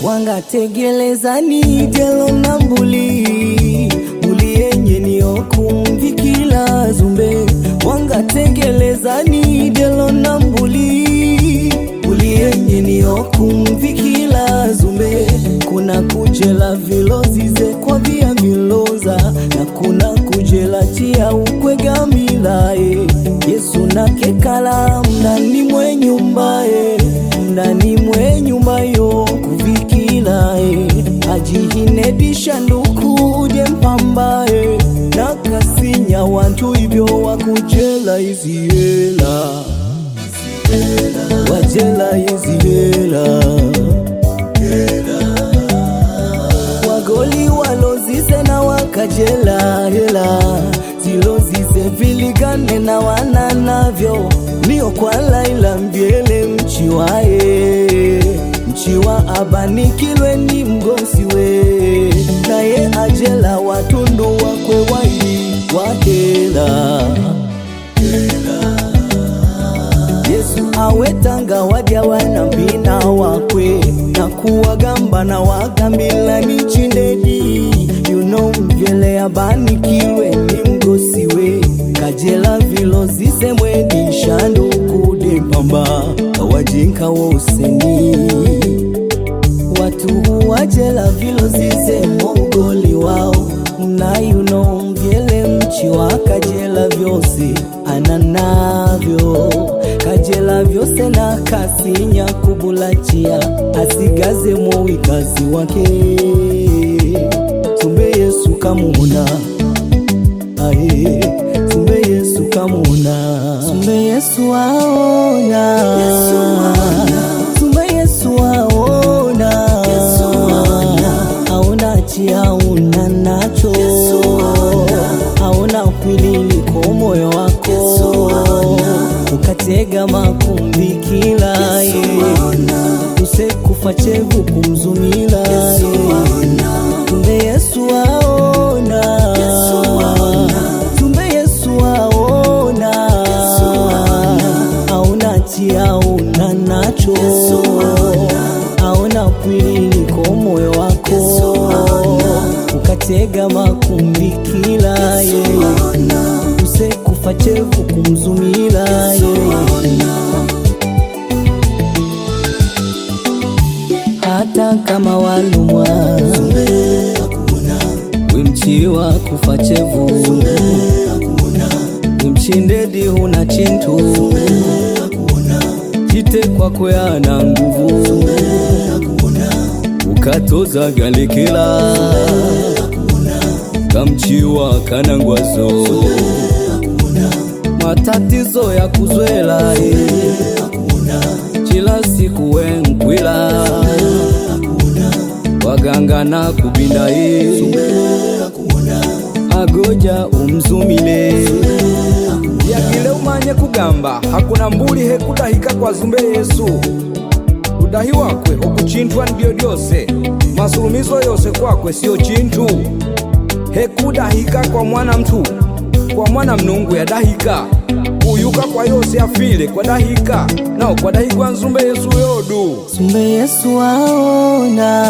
wangategeleza ni jelo na mbuli yenye ni okumvikila zumbe wangategeleza ni jelo na mbuli yenye ni okumvikila zumbe kuna kujela vilozize kwa via viloza na kuna kujela tia ukwega milae Yesu na kekala mnani mwe nyumbae mnani mwe nyumbayo kuvikilae ajihinedisha nduku mpambae na kasinya wantu hivyo wakujela iziela wajela iziela wagoli walozize na wakajela hela zilozize viligane na wananavyo niyo kwa laila mbiele mchiwa abanikilwe ni mgosiwe naye ajela watundu wakwe wai wakela Yesu awetanga wadia wana mbina wakwe na kuwagamba na wagambila ni chindedi mvyele abanikilwe ni mgosiwe kajela vilozize mweni shando kude pamba kawajinka woseni watu wajela vilozize mongoli wao na mvyele mchiwa kajela vyose ananavyo kajela vyose na kasinya kubulachia asigaze mwikazi wake Sumbe Yesu kamuna ae Sumbe Yesu kamuna Sumbe Yesu aona Sumbe Yesu aona aona chia una nacho aona kwilili kwa moyo wako ukatega makumbikila usekufa chevu kumzumila Sumbe Yesu aona Sumbe Yesu aona aona chia una nacho aona kwilili kwa moyo wako ukatega makumbikila usekufa chevu kumzumila hata kama walumwa wimchiwa kufa chevu wimchindedi huna chintu jite kwa kwea na nguvu ukatoza galikila kamchiwa kanangwazo matatizo ya kuzwela chila siku wenkwila waganga na kubinda agoja umzumile yakile umanye kugamba hakuna mbuli hekudahika kwa Sumbe Yesu udahi wakwe okuchintwa ndio dyose masulumizo yose kwakwe sio chintu hekudahika kwa mwana mtu kwa mwana mnungu ya dahika uyuka kwa yose afile kwa dahika nao kwa dahikwa Sumbe Yesu yodu Sumbe Yesu aona